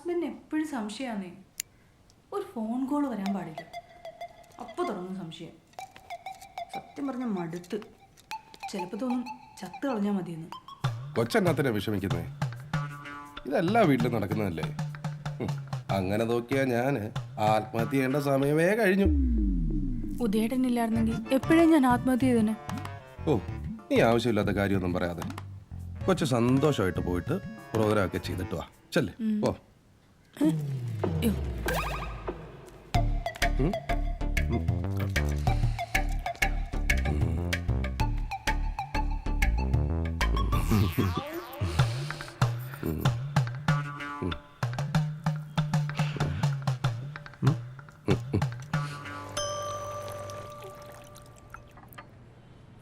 ഹസ്ബൻഡിന് എപ്പോഴും സംശയമാണേ. ഒരു ഫോൺ കോൾ വരാൻ പാടില്ല, അപ്പോൾ തുടങ്ങും സംശയം. സത്യം പറഞ്ഞ മടുത്ത്. ചിലപ്പോൾ തോന്നും ചത്ത് കളഞ്ഞാൽ മതിയെന്ന്. കൊച്ചെന്നാത്തിനാ വിഷമിക്കുന്നേ? ഇതെല്ലാ വീട്ടിലും നടക്കുന്നതല്ലേ. അങ്ങനെ നോക്കിയാ ഞാൻ ആത്മഹത്യ ചെയ്യേണ്ട സമയമേ കഴിഞ്ഞു. ഉദയേട്ടനില്ലായിരുന്നെങ്കിൽ എപ്പോഴേ ഞാൻ ആത്മഹത്യ ചെയ്തേനെ. ഓ, നീ ആവശ്യമില്ലാത്ത കാര്യമൊന്നും പറയാതെ കൊച്ചു സന്തോഷമായിട്ട് പോയിട്ട് പ്രോഗ്രാം ഒക്കെ ചെയ്തിട്ട് വാ. ചെല്ലേ ഓ.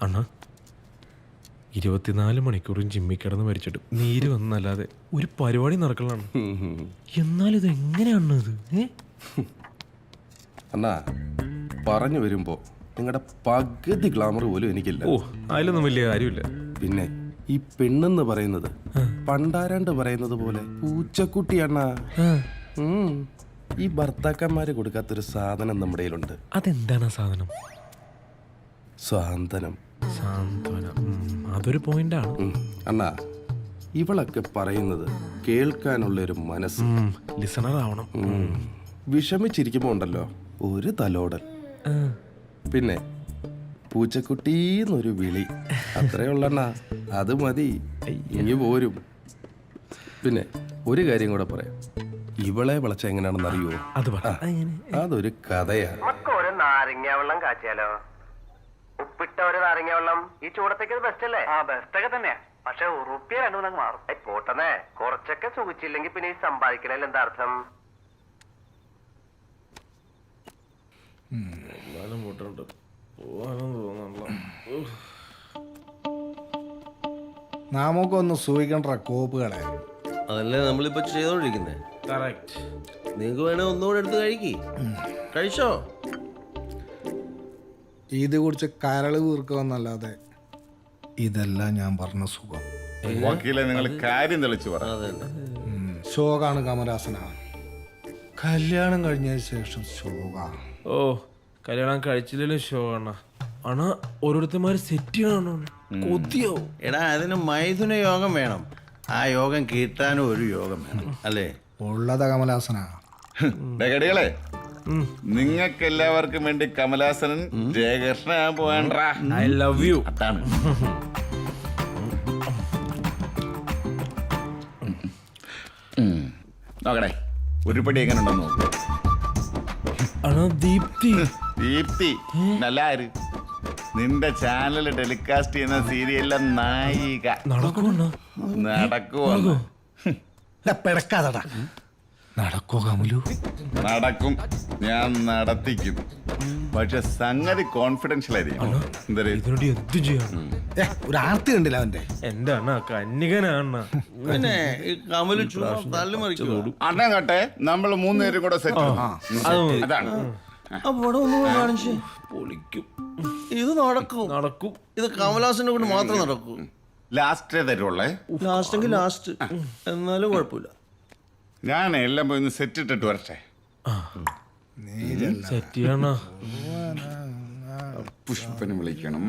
അണ്ണാ 24 മണിക്കൂറും ജിമ്മി കിടന്ന് മരിച്ചിട്ട് നീര് വന്നല്ലാതെ ഒരു പരിപാടി നടക്കലാണ്. എന്നാലും ഇത് എങ്ങനെയാണ് ഇത്? അണ്ണാ പറഞ്ഞു വരുമ്പോ നിങ്ങളുടെ പകുതി ഗ്ലാമർ പോലും എനിക്കില്ല. ഓ, അതിലൊന്നും വലിയ കാര്യമില്ല. പിന്നെ ഈ പെണ്ണെന്ന് പറയുന്നത് പണ്ടാരാണ്ട് പറയുന്നത് പോലെ പൂച്ചക്കുട്ടി അണ്ണാ. ഈ ഭർത്താക്കന്മാര് കൊടുക്കാത്തൊരു സാധനം നമ്മുടെ കയ്യിലുണ്ട്. അതെന്താണ് ആ സാധനം? സ്വാന്തനം. സാന്ത്വനം. അതൊരു പോയിന്റാണ് അണ്ണാ. ഇവളൊക്കെ പറയുന്നത് കേൾക്കാനുള്ള ഒരു മനസ്സ്. ലിസണർ ആവണം. വിഷമിച്ചിരിക്കുമ്പോ ഉണ്ടല്ലോ ഒരു തലോടൽ, പിന്നെ പൂച്ചക്കുട്ടീന്നൊരു വിളി, അത്രേ ഉള്ളണ്ണാ. അത് മതി, ഇനി പോരും. പിന്നെ ഒരു കാര്യം കൂടെ പറയാം. ഇവളെ വിളച്ച എങ്ങനെയാണെന്ന് അറിയുമോ? അതൊരു കഥയാണ്. ഒരു നാരങ്ങ വെള്ളം കാച്ചിയാലോ? ഉപ്പിട്ട ഒരു നാരങ്ങ വെള്ളം ഈ ചൂടത്തേക്ക് ബെസ്റ്റ് അല്ലേ? ആ ബെസ്റ്റ് ഒക്കെ തന്നെയാ. പക്ഷെ ഉറുപ്പിയ രണ്ടു മൂന്നങ്ങ് മാറും. പോട്ടെന്നേ, കുറച്ചൊക്കെ സുഖിച്ചില്ലെങ്കിൽ പിന്നെ ഈ സമ്പാദിക്കണേൽ എന്താ അർത്ഥം? നമുക്കൊന്ന് സൂഹിക്കണ്ട കോപ്പുകളെ. അതല്ലേ നമ്മളിപ്പോ ചെയ്തോണ്ടിരിക്കുന്നേ. നിങ്ങക്ക് വേണേ ഒന്നുകൂടെ എടുത്ത് കഴിച്ചോ. ഇത് കുറിച്ച് കരള് വീർക്കുമെന്നല്ലാതെ ഇതെല്ലാം ഞാൻ പറഞ്ഞ സുഖം. നിങ്ങൾ കാര്യം തെളിച്ചു പറ. ശോകാണ് കമലാസന. കല്യാണം കഴിഞ്ഞതിന് ശേഷം ശോക. ഓ, കല്യാണം കഴിച്ചില്ലല്ലോ ഷോ അണ്ണ. അണ്ണാ ഓരോരുത്തന്മാര് സെറ്റ് ചെയ്യണം. കൊതിയാവും. എടാ, അതിന് മൈഥുന യോഗം വേണം. ആ യോഗം കിട്ടാനും ഒരു യോഗം വേണം അല്ലേ? ഉള്ളത കമലാസന. ഡകടികളെ, നിങ്ങൾക്ക് എല്ലാവർക്കും വേണ്ടി കമലാസനൻ ജയകൃഷ്ണൻ പോവാണ്ട. I love you. അതാണ്. നോക്കടേ, ഉരുപ്പടി എങ്ങനെ ഉണ്ടെന്ന് നോക്കൂ. അണ്ണാ ദീപ്തി. ദീപ്തി നല്ല ആര്? നിന്റെ ചാനൽ ടെലികാസ്റ്റ് ചെയ്യുന്ന സീരിയലിലെ നായിക. നടക്കുവോ? പെടക്കാതടാ. നടക്കോ കമലു? നടക്കും, ഞാൻ നടത്തിക്കും. പക്ഷെ സംഗതി കോൺഫിഡൻഷ്യൽ ആയിരിക്കും. ഇതിനോട് എന്ത് ചെയ്യണം? ഒരു ആർത്തി കണ്ടില്ല അവന്റെ. എന്റെ അണ്ണ കന്യകനാണ്. പിന്നെ ഈ കമല് തള്ളി മറിക്കുന്നു. അണ്ണൻ കേട്ടെ, നമ്മൾ മൂന്നുപേരും കൂടെ സെറ്റ്. അതാണ്. കാണിച്ച് പൊളിക്കും. ഇത് നടക്കും. ഇത് കമലാസന്റെ കൊണ്ട് മാത്രം നടക്കൂ. ലാസ്റ്റേ തരുള്ളേ. ലാസ്റ്റെങ്കിൽ ലാസ്റ്റ്. എന്നാലും കുഴപ്പമില്ല. ഞാൻ എല്ലാം പോയി ഒന്ന് സെറ്റ് ഇട്ടിട്ട് വരട്ടെ. സെറ്റ് ചെയ്യണ പുഷ്പനെ വിളിക്കണം.